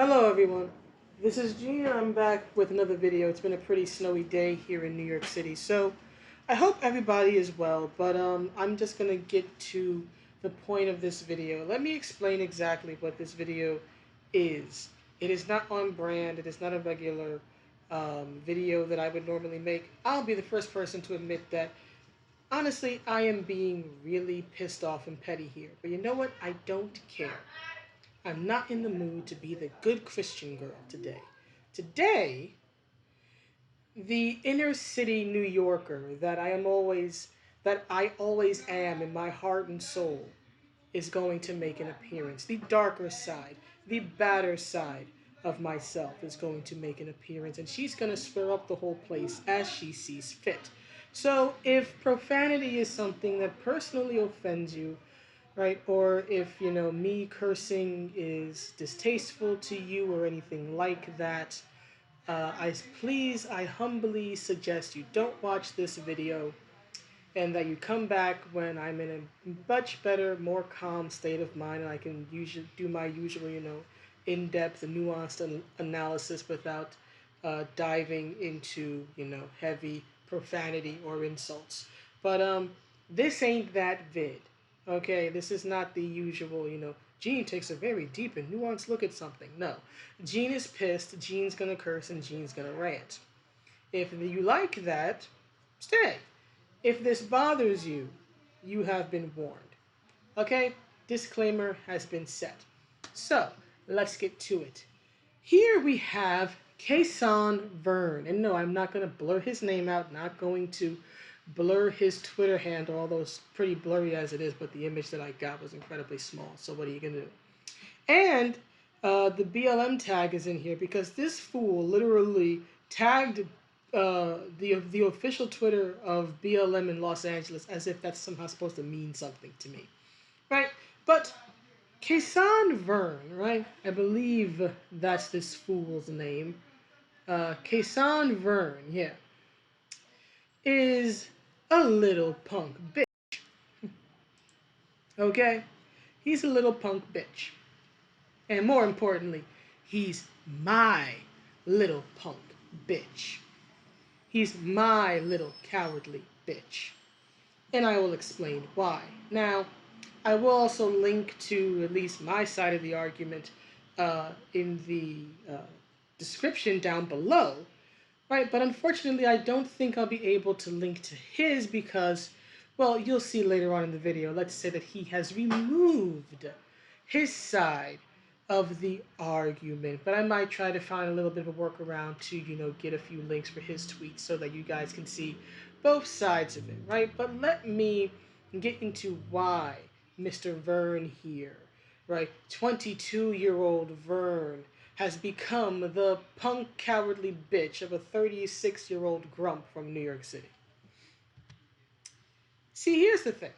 Hello everyone, this is Gene and I'm back with another video. It's been a pretty snowy day here in New York City, so I hope everybody is well, but I'm just going to get to the point of this video. Let me explain exactly what this video is. It is not on brand, it is not a regular video that I would normally make. I'll be the first person to admit that honestly I am being really pissed off and petty here, but you know what? I don't care. I'm not in the mood to be the good Christian girl today. Today, the inner city New Yorker that I always am in my heart and soul is going to make an appearance. The darker side, the badder side of myself is going to make an appearance, and she's going to stir up the whole place as she sees fit. So if profanity is something that personally offends you, right? Or if, me cursing is distasteful to you or anything like that, I humbly suggest you don't watch this video and that you come back when I'm in a much better, more calm state of mind and I can usually do my usual, in-depth and nuanced analysis without diving into, heavy profanity or insults. But this ain't that vid. Okay, this is not the usual, Gene takes a very deep and nuanced look at something. No, Gene is pissed, Gene's gonna curse, and Gene's gonna rant. If you like that, stay. If this bothers you, you have been warned. Okay? Disclaimer has been set. So, let's get to it. Here we have Kayson Verne. And no, I'm not going to blur his name out, not going to blur his Twitter handle, although it's pretty blurry as it is, but the image that I got was incredibly small. So, what are you going to do? And the BLM tag is in here because this fool literally tagged the official Twitter of BLM in Los Angeles as if that's somehow supposed to mean something to me, right? But Kayson Verne, right? I believe that's this fool's name. Kayson Verne, yeah, is a little punk bitch. Okay, he's a little punk bitch. And more importantly, he's my little punk bitch. He's my little cowardly bitch. And I will explain why. Now, I will also link to at least my side of the argument in the description down below, right? But unfortunately, I don't think I'll be able to link to his because, well, you'll see later on in the video. Let's say that he has removed his side of the argument, but I might try to find a little bit of a workaround to, get a few links for his tweets so that you guys can see both sides of it, right? But let me get into why Mr. Verne here, right? 22-year-old Verne has become the punk cowardly bitch of a 36-year-old grump from New York City. See, here's the thing.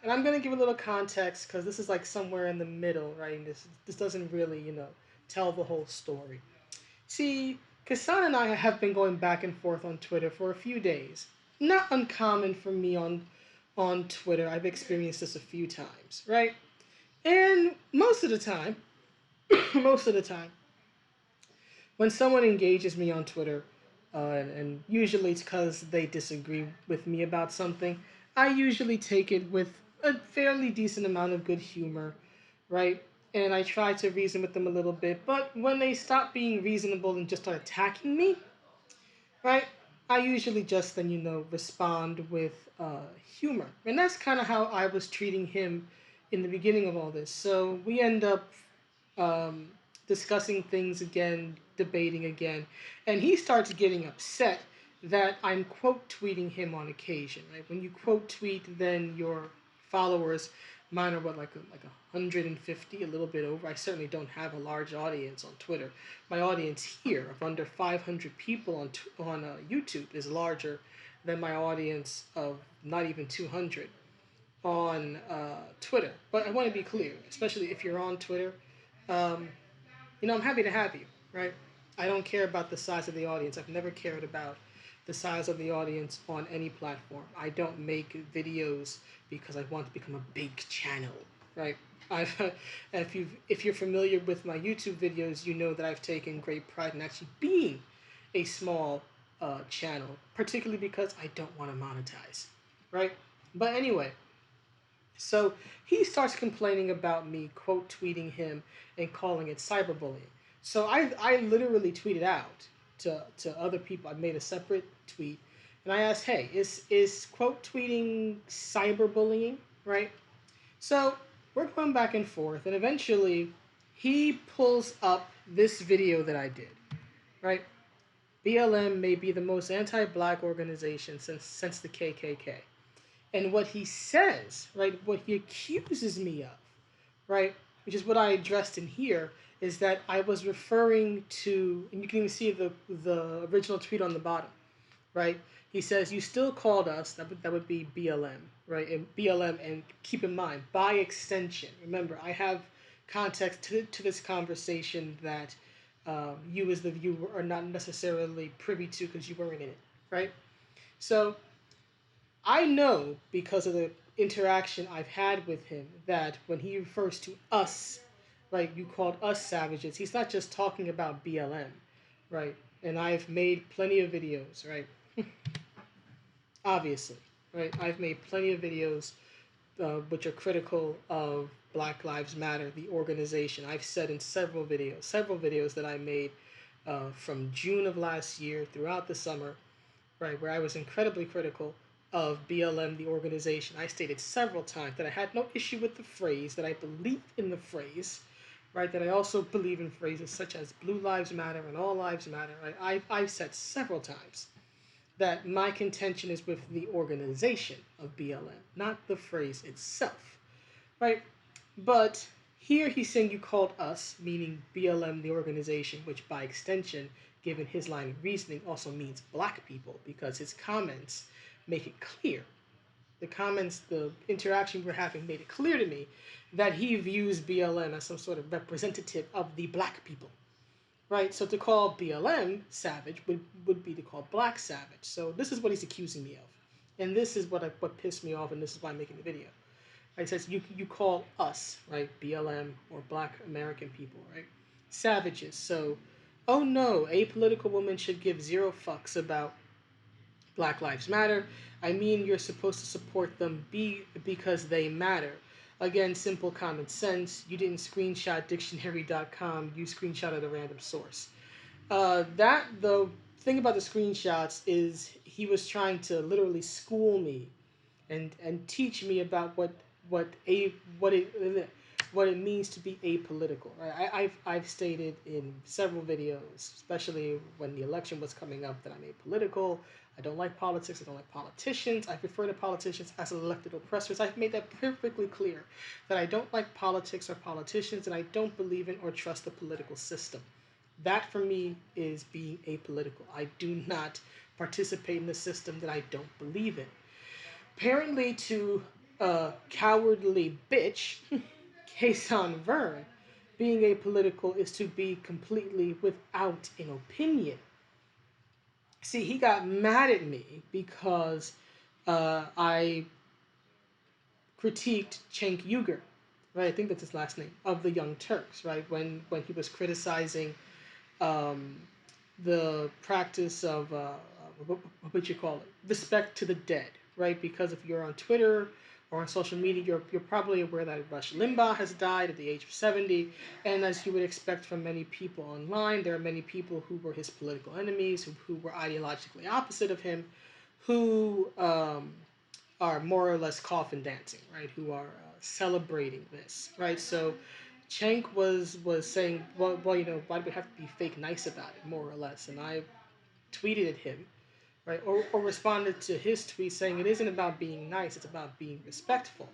And I'm going to give a little context because this is like somewhere in the middle, right? And this doesn't really, tell the whole story. See, Kassan and I have been going back and forth on Twitter for a few days. Not uncommon for me on Twitter. I've experienced this a few times, right? And most of the time, most of the time, when someone engages me on Twitter, and usually it's because they disagree with me about something, I usually take it with a fairly decent amount of good humor, right? And I try to reason with them a little bit. But when they stop being reasonable and just start attacking me, right? I usually just then, respond with humor. And that's kind of how I was treating him in the beginning of all this. So we end up um, discussing things again, debating again, and he starts getting upset that I'm quote tweeting him on occasion. Right? When you quote tweet, then your followers, mine are what like 150, a little bit over. I certainly don't have a large audience on Twitter. My audience here of under 500 people on YouTube is larger than my audience of not even 200 on Twitter. But I want to be clear, especially if you're on Twitter. Um, I'm happy to have you, right? I don't care about the size of the audience. I've never cared about the size of the audience on any platform. I don't make videos because I want to become a big channel, right? I've, if you're familiar with my YouTube videos, you know that I've taken great pride in actually being a small channel, particularly because I don't want to monetize, right? But anyway, so he starts complaining about me quote tweeting him and calling it cyberbullying. So I literally tweeted out to other people. I made a separate tweet and I asked, hey, is quote tweeting cyberbullying, right? So we're going back and forth, and eventually he pulls up this video that I did, right? BLM may be the most anti-black organization since the KKK. And what he says, right, what he accuses me of, right, which is what I addressed in here, is that I was referring to, and you can even see the original tweet on the bottom, right? He says, you still called us, that would be BLM, right? And BLM, and keep in mind, by extension, remember, I have context to this conversation that you as the viewer are not necessarily privy to because you weren't in it, right? So I know because of the interaction I've had with him that when he refers to us, right, you called us savages, he's not just talking about BLM, right? And I've made plenty of videos, right? Obviously, right? I've made plenty of videos which are critical of Black Lives Matter, the organization. I've said in several videos that I made from June of last year throughout the summer, right, where I was incredibly critical of BLM, the organization. I stated several times that I had no issue with the phrase, that I believe in the phrase, right, that I also believe in phrases such as Blue Lives Matter and All Lives Matter, right? I've said several times that my contention is with the organization of BLM, not the phrase itself, right? But here he's saying you called us, meaning BLM, the organization, which by extension, given his line of reasoning, also means black people, because his comments make it clear. The comments, the interaction we're having made it clear to me that he views BLM as some sort of representative of the black people, right? So to call BLM savage would be to call black savage. So this is what he's accusing me of. And this is what pissed me off, and this is why I'm making the video. Right? It says you call us, right, BLM or black American people, right, savages. So, oh no, a political woman should give zero fucks about Black Lives Matter. I mean, you're supposed to support them because they matter. Again, simple common sense. You didn't screenshot dictionary.com, you screenshotted a random source. The thing about the screenshots is he was trying to literally school me and teach me about what a what it means to be apolitical. Right? I've stated in several videos, especially when the election was coming up, that I'm apolitical. I don't like politics. I don't like politicians. I refer to politicians as elected oppressors. I've made that perfectly clear that I don't like politics or politicians, and I don't believe in or trust the political system. That for me is being apolitical. I do not participate in the system that I don't believe in. Apparently, to a cowardly bitch, Kayson Verne, being apolitical is to be completely without an opinion. See, he got mad at me because I critiqued Cenk Uygur, right? I think that's his last name, of the Young Turks, right? When he was criticizing um, the practice of what you call it, respect to the dead, right? Because if you're on Twitter or on social media, you're probably aware that Rush Limbaugh has died at the age of 70, and as you would expect from many people online, there are many people who were his political enemies, who were ideologically opposite of him, who are more or less coffin dancing, right? Who are celebrating this, right? So Cenk was saying, well, you know, why do we have to be fake nice about it, more or less? And I tweeted at him, right, or responded to his tweet saying it isn't about being nice, it's about being respectful,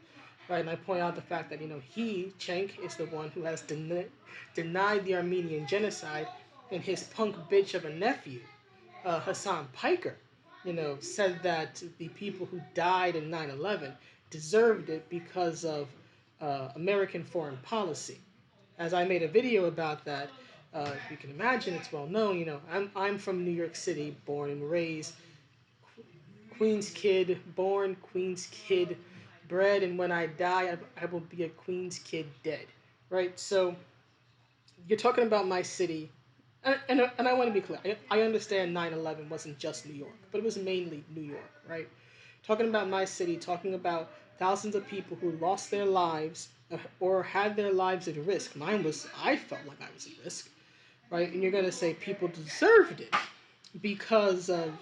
right? And I point out the fact that, you know, Cenk, is the one who has denied the Armenian genocide, and his punk bitch of a nephew, Hassan Piker, you know, said that the people who died in 9/11 deserved it because of American foreign policy. As I made a video about that, you can imagine it's well known. You know, I'm from New York City, born and raised, Queens kid, born Queens kid, bread, and when I die, I will be a queen's kid dead, right? So you're talking about my city, and I want to be clear. I understand 9/11 wasn't just New York, but it was mainly New York, right? Talking about my city, talking about thousands of people who lost their lives or had their lives at risk. Mine was, I felt like I was at risk, right? And you're going to say people deserved it because of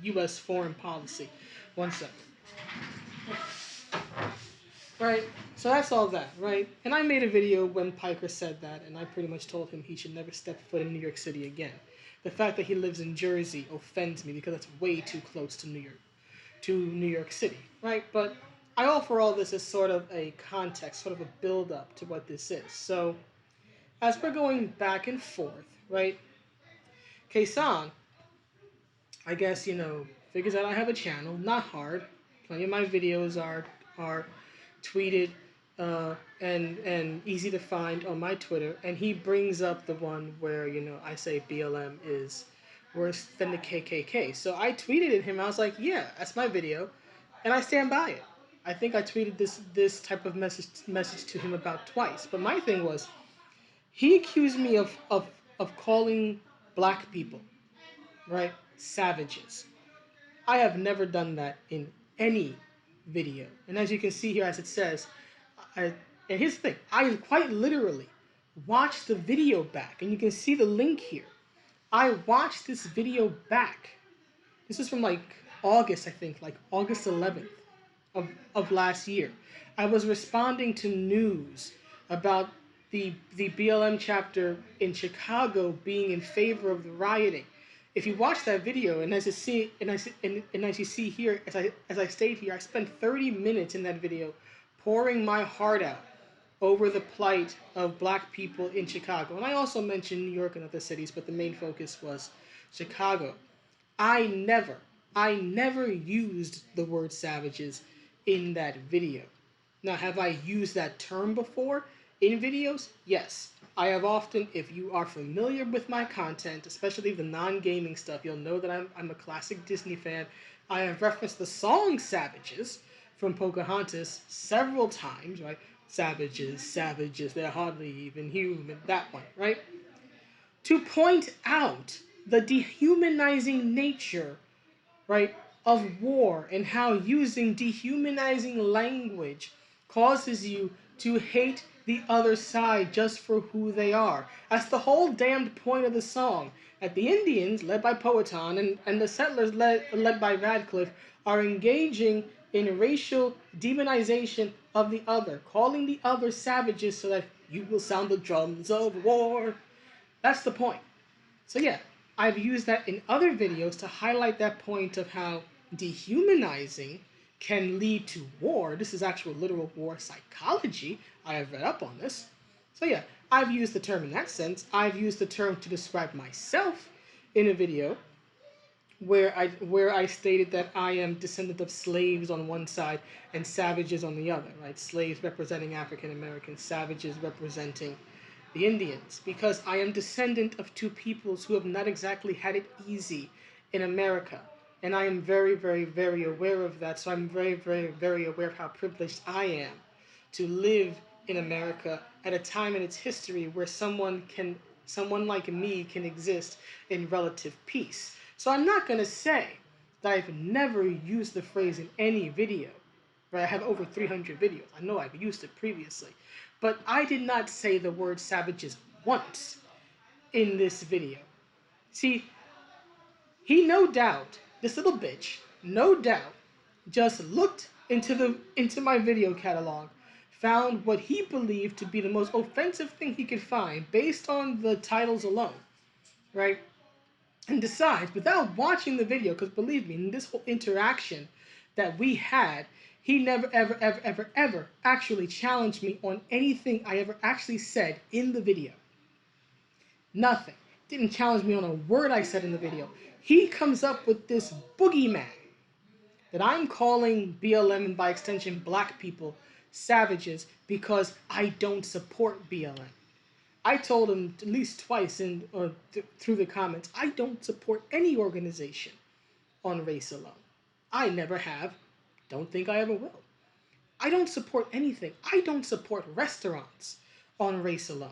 U.S. foreign policy. One second. Right? So that's all that, right? And I made a video when Piker said that, and I pretty much told him he should never step foot in New York City again. The fact that he lives in Jersey offends me because that's way too close to New York City, right? But I offer all this as sort of a context, sort of a build-up to what this is. So as we're going back and forth, right? Kayson, I guess, figures out I have a channel. Not hard. Plenty of my videos are tweeted and easy to find on my Twitter. And he brings up the one where, I say BLM is worse than the KKK. So I tweeted at him. I was like, yeah, that's my video. And I stand by it. I think I tweeted this type of message to him about twice. But my thing was, he accused me of calling black people, right, savages. I have never done that in any video. And as you can see here, as it says, and here's the thing, I quite literally watched the video back, and you can see the link here. I watched this video back. This is from like August, I think, like August 11th of last year. I was responding to news about the BLM chapter in Chicago being in favor of the rioting. If you watch that video, and as you see, and as you see here, as I stayed here, I spent 30 minutes in that video pouring my heart out over the plight of black people in Chicago. And I also mentioned New York and other cities, but the main focus was Chicago. I never used the word savages in that video. Now, have I used that term before in videos? Yes. I have often, if you are familiar with my content, especially the non-gaming stuff, you'll know that I'm a classic Disney fan. I have referenced the song Savages from Pocahontas several times, right? Savages, savages, they're hardly even human, that one, right? To point out the dehumanizing nature, right, of war and how using dehumanizing language causes you to hate the other side just for who they are. That's the whole damned point of the song. That the Indians, led by Powhatan, and the settlers, led by Radcliffe, are engaging in racial demonization of the other, calling the other savages so that you will sound the drums of war. That's the point. So yeah, I've used that in other videos to highlight that point of how dehumanizing can lead to war. This is actual literal war psychology. I have read up on this. So yeah, I've used the term in that sense. I've used the term to describe myself in a video where I stated that I am descendant of slaves on one side and savages on the other, right? Slaves representing African Americans, savages representing the Indians, because I am descendant of two peoples who have not exactly had it easy in America. And I am very, very, very aware of that. So I'm very, very, very aware of how privileged I am to live in America at a time in its history where someone like me can exist in relative peace. So I'm not going to say that I've never used the phrase in any video. Right? I have over 300 videos. I know I've used it previously. But I did not say the word savages once in this video. See, he no doubt, this little bitch, no doubt, just looked into my video catalog, found what he believed to be the most offensive thing he could find based on the titles alone, right? And decides, without watching the video, because believe me, in this whole interaction that we had, he never, ever, ever, ever, ever actually challenged me on anything I ever actually said in the video. Nothing. Didn't challenge me on a word I said in the video. He comes up with this boogeyman that I'm calling BLM and by extension black people savages because I don't support BLM. I told him at least twice through the comments, I don't support any organization on race alone. I never have. Don't think I ever will. I don't support anything. I don't support restaurants on race alone.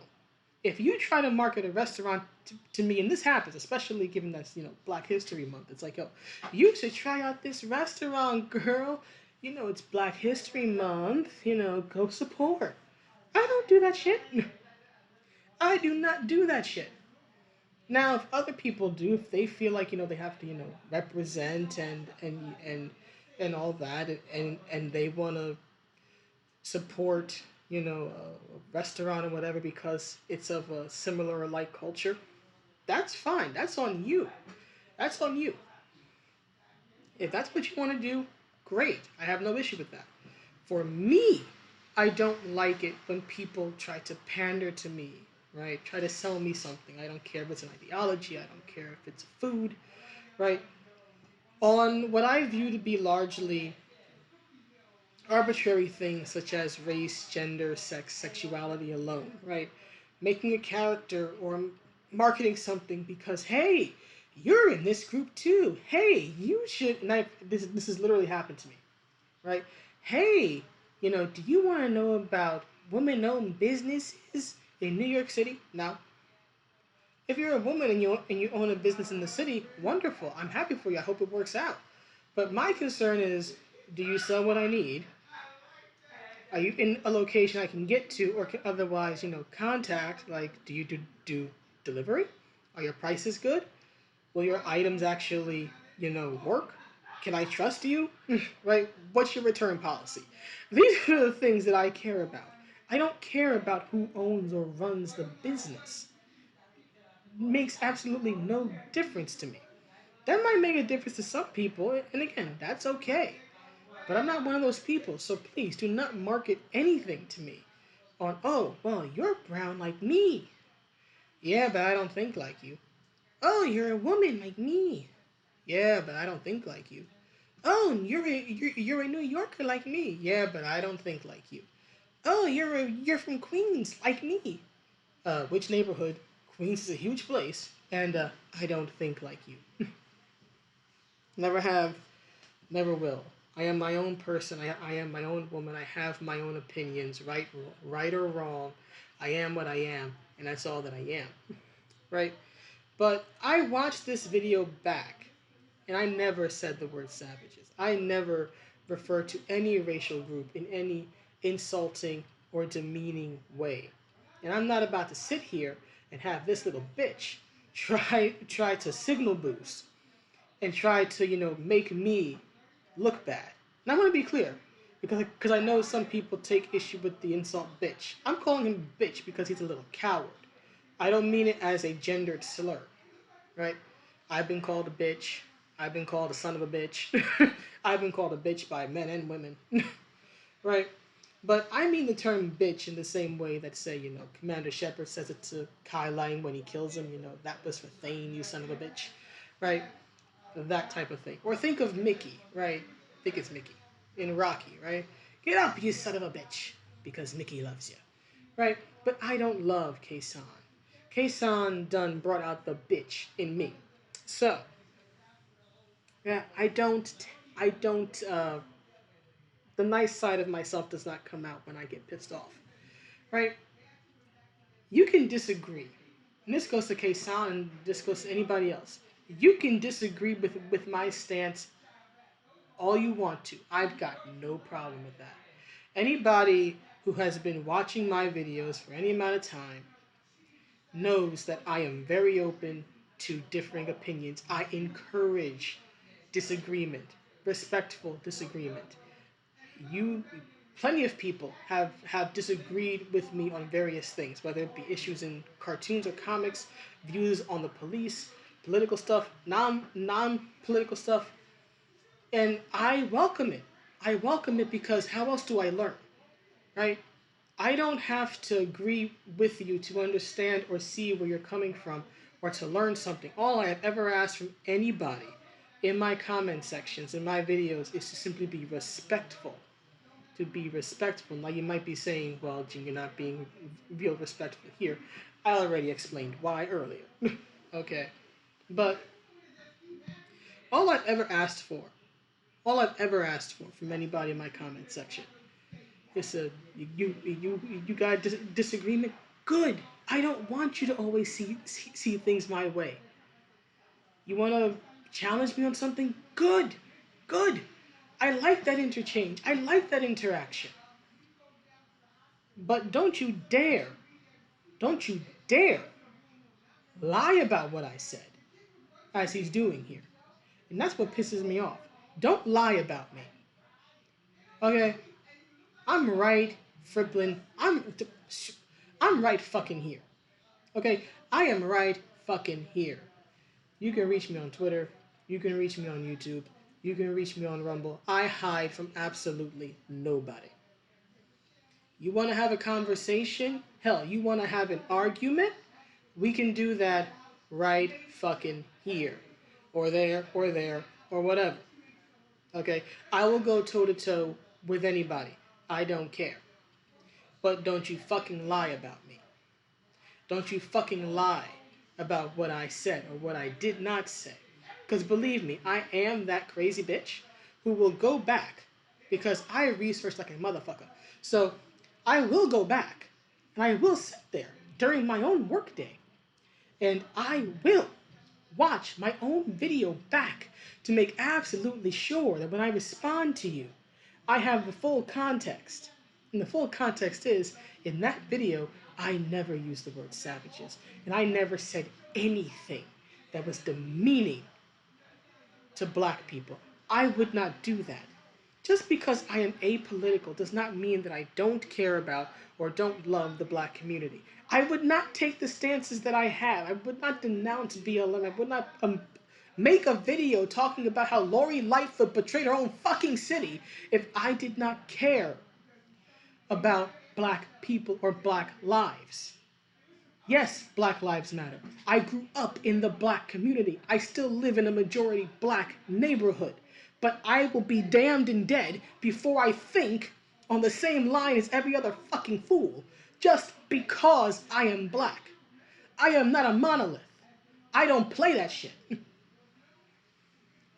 If you try to market a restaurant to me, and this happens, especially given that's Black History Month, it's like, oh, you should try out this restaurant, girl. It's Black History Month. Go support. I don't do that shit. I do not do that shit. Now, if other people do, if they feel like they have to represent and all that, and they want to support a restaurant or whatever because it's of a similar or like culture, that's fine. That's on you. That's on you. If that's what you want to do, great. I have no issue with that. For me, I don't like it when people try to pander to me, right? Try to sell me something. I don't care if it's an ideology. I don't care if it's food, right? On what I view to be largely arbitrary things such as race, gender, sex, sexuality alone, right? Making a character or marketing something because, hey, you're in this group too. Hey, you should. And this has literally happened to me, right? Hey, do you want to know about women-owned businesses in New York City? No. If you're a woman and you own a business in the city, wonderful. I'm happy for you. I hope it works out. But my concern is, do you sell what I need? Are you in a location I can get to or can otherwise, contact? Like, do you do delivery? Are your prices good? Will your items actually, work? Can I trust you? Right? What's your return policy? These are the things that I care about. I don't care about who owns or runs the business. It makes absolutely no difference to me. That might make a difference to some people, and again, that's okay. But I'm not one of those people, so please do not market anything to me on, oh, well, you're brown like me. Yeah, but I don't think like you. Oh, you're a woman like me. Yeah, but I don't think like you. Oh, you're a New Yorker like me. Yeah, but I don't think like you. Oh, you're from Queens like me. Which neighborhood? Queens is a huge place, and I don't think like you. Never have, never will. I am my own person. I am my own woman. I have my own opinions, right or wrong. I am what I am, and that's all that I am, right? But I watched this video back, and I never said the word savages. I never referred to any racial group in any insulting or demeaning way. And I'm not about to sit here and have this little bitch try to signal boost and try to, make me look bad. And I want to be clear, because I know some people take issue with the insult bitch. I'm calling him bitch because he's a little coward. I don't mean it as a gendered slur, right? I've been called a bitch. I've been called a son of a bitch. I've been called a bitch by men and women, right? But I mean the term bitch in the same way that, say, Commander Shepard says it to Kai Lang when he kills him, that was for Thane, you son of a bitch, right? That type of thing. Or think of Mickey, right? I think it's Mickey in Rocky, right? Get up, you son of a bitch, because Mickey loves you, right? But I don't love Kayson. Kayson done brought out the bitch in me. So, yeah, I don't, the nice side of myself does not come out when I get pissed off, right? You can disagree. And this goes to Kayson and this goes to anybody else. You can disagree with my stance all you want to. I've got no problem with that. Anybody who has been watching my videos for any amount of time knows that I am very open to differing opinions. I encourage disagreement, respectful disagreement. You Plenty of people have disagreed with me on various things, whether it be issues in cartoons or comics, views on the police, political stuff, non political stuff, and I welcome it. I welcome it because how else do I learn, right? I don't have to agree with you to understand or see where you're coming from or to learn something. All I have ever asked from anybody in my comment sections, in my videos, is to simply be respectful. To be respectful. Now you might be saying, well, Gene, you're not being real respectful here. I already explained why earlier. Okay. But all I've ever asked for, all I've ever asked for from anybody in my comment section It's a you got disagreement. Good. I don't want you to always see things my way. You want to challenge me on something? Good. Good. I like that interchange. I like that interaction. But don't you dare lie about what I said, as he's doing here. And that's what pisses me off. Don't lie about me. Okay? I'm right, Friplin. I'm right fucking here. Okay? I am right fucking here. You can reach me on Twitter. You can reach me on YouTube. You can reach me on Rumble. I hide from absolutely nobody. You want to have a conversation? Hell, you want to have an argument? We can do that right fucking here. Or there, or whatever. Okay? I will go toe to toe with anybody. I don't care. But don't you fucking lie about me. Don't you fucking lie about what I said or what I did not say. Because believe me, I am that crazy bitch who will go back because I research like a motherfucker. So I will go back and I will sit there during my own workday and I will watch my own video back to make absolutely sure that when I respond to you, I have the full context. And the full context is, in that video, I never used the word savages. And I never said anything that was demeaning to black people. I would not do that. Just because I am apolitical does not mean that I don't care about or don't love the black community. I would not take the stances that I have. I would not denounce BLM. I would not make a video talking about how Lori Lightfoot betrayed her own fucking city if I did not care about black people or black lives. Yes, Black Lives Matter. I grew up in the black community. I still live in a majority black neighborhood. But I will be damned and dead before I think on the same line as every other fucking fool just because I am black. I am not a monolith. I don't play that shit. And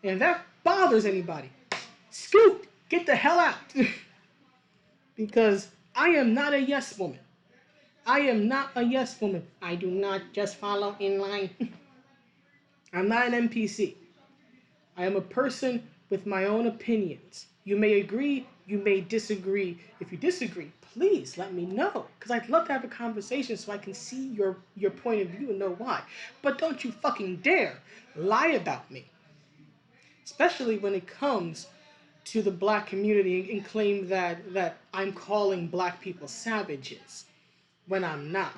if that bothers anybody, scoot, get the hell out. Because I am not a yes woman. I am not a yes woman. I do not just follow in line. I'm not an NPC. I am a person with my own opinions. You may agree, you may disagree. If you disagree, please let me know. Because I'd love to have a conversation so I can see your point of view and know why. But don't you fucking dare lie about me. Especially when it comes to the black community and claim that I'm calling black people savages when I'm not.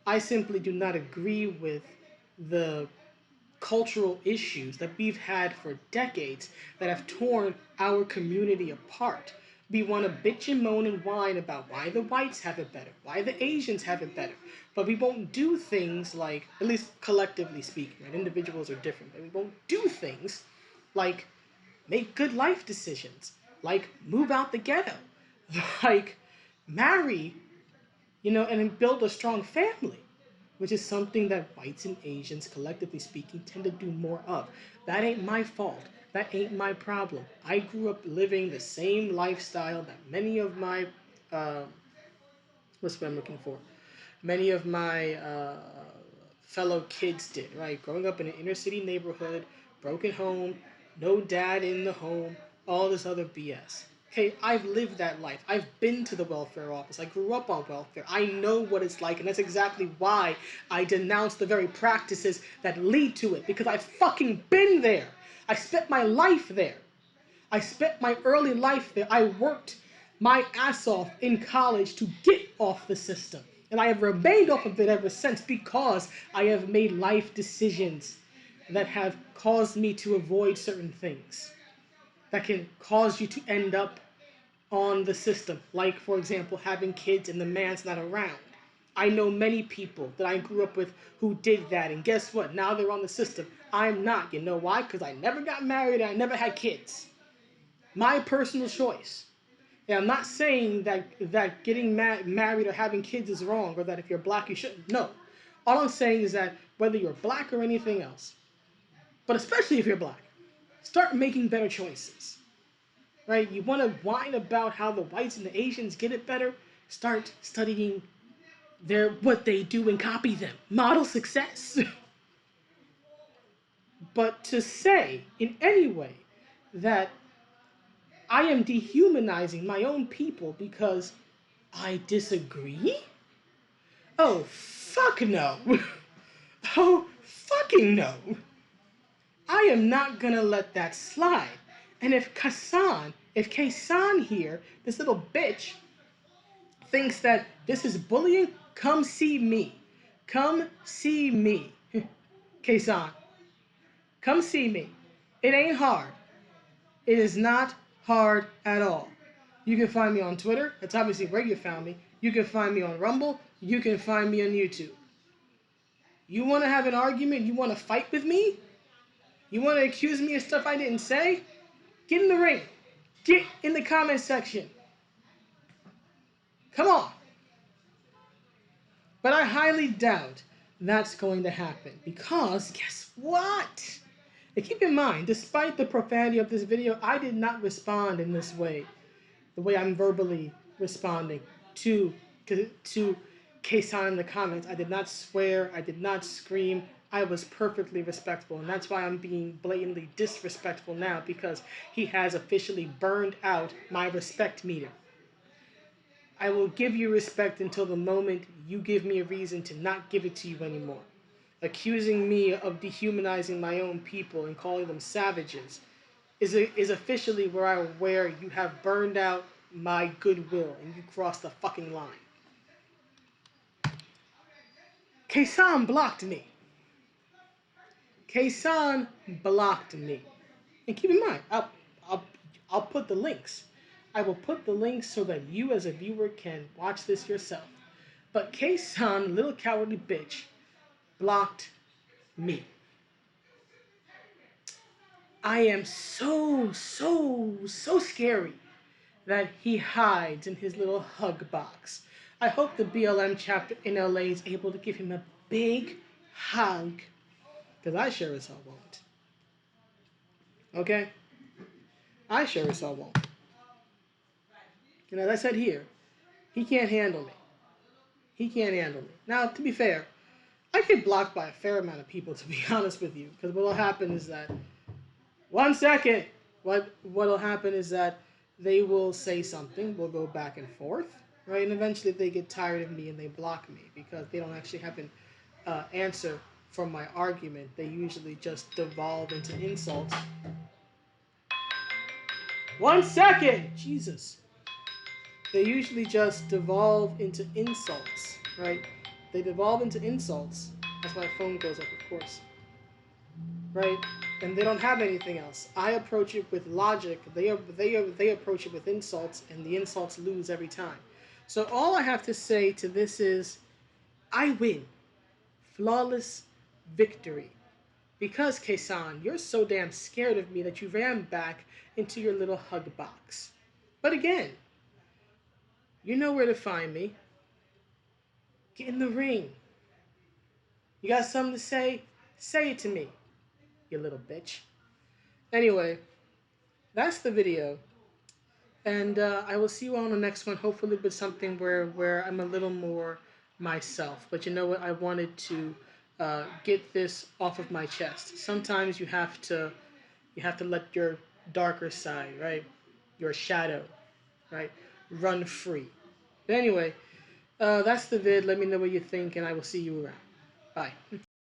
I simply do not agree with the cultural issues that we've had for decades that have torn our community apart. We want to bitch and moan and whine about why the whites have it better, why the Asians have it better, but we won't do things like, at least collectively speaking, right? Individuals are different, but we won't do things like make good life decisions, like move out the ghetto, like marry, and build a strong family, which is something that whites and Asians, collectively speaking, tend to do more of. That ain't my fault. That ain't my problem. I grew up living the same lifestyle that many of my, what's what I'm looking for? Many of my fellow kids did, right? Growing up in an inner city neighborhood, broken home, no dad in the home, all this other BS. Okay, I've lived that life. I've been to the welfare office. I grew up on welfare. I know what it's like, and that's exactly why I denounce the very practices that lead to it, because I've fucking been there. I spent my life there. I spent my early life there. I worked my ass off in college to get off the system. And I have remained off of it ever since because I have made life decisions that have caused me to avoid certain things that can cause you to end up on the system. Like, for example, having kids and the man's not around. I know many people that I grew up with who did that. And guess what? Now they're on the system. I'm not. You know why? Because I never got married and I never had kids. My personal choice. And I'm not saying that getting married or having kids is wrong, or that if you're black you shouldn't. No. All I'm saying is that whether you're black or anything else, but especially if you're black, start making better choices. right? You want to whine about how the whites and the Asians get it better? Start studying what they do and copy them. Model success. But to say in any way that I am dehumanizing my own people because I disagree? Oh, fuck no. Oh, fucking no. I am not gonna let that slide. And if Kayson here, this little bitch, thinks that this is bullying, come see me. Come see me. Kayson, come see me. It ain't hard. It is not hard at all. You can find me on Twitter. That's obviously where you found me. You can find me on Rumble. You can find me on YouTube. You want to have an argument? You want to fight with me? You want to accuse me of stuff I didn't say? Get in the ring. Get in the comment section. Come on. But I highly doubt that's going to happen because guess what? And keep in mind, despite the profanity of this video, I did not respond in this way. The way I'm verbally responding to Kayson in the comments. I did not swear. I did not scream. I was perfectly respectful. And that's why I'm being blatantly disrespectful now, because he has officially burned out my respect meter. I will give you respect until the moment you give me a reason to not give it to you anymore. Accusing me of dehumanizing my own people and calling them savages is officially where you have burned out my goodwill and you crossed the fucking line. Kayson blocked me. Kayson blocked me. And keep in mind, I'll put the links. I will put the links so that you as a viewer can watch this yourself. But Kayson, little cowardly bitch, blocked me. I am so scary that he hides in his little hug box. I hope the BLM chapter in LA is able to give him a big hug, because I sure as hell won't. Okay? I sure as hell won't. And as I said here, he can't handle me. He can't handle me. Now, to be fair, I get blocked by a fair amount of people, to be honest with you, because what'll happen is that, one second, what'll happen is that they will say something, we'll go back and forth, right? And eventually they get tired of me and they block me because they don't actually have an answer for my argument. They usually just devolve into insults. One second! Jesus. They usually just devolve into insults, right? They devolve into insults. That's why my phone goes off, of course. Right? And they don't have anything else. I approach it with logic. They approach it with insults, and the insults lose every time. So all I have to say to this is, I win. Flawless victory. Because, Kayson, you're so damn scared of me that you ran back into your little hug box. But again, you know where to find me. Get in the ring. You got something to say? Say it to me, you little bitch. Anyway, that's the video. And I will see you on the next one, hopefully with something where I'm a little more myself. But you know what? I wanted to get this off of my chest. Sometimes you have to let your darker side, right? Your shadow, right? Run free. But anyway, that's the vid. Let me know what you think, and I will see you around. Bye.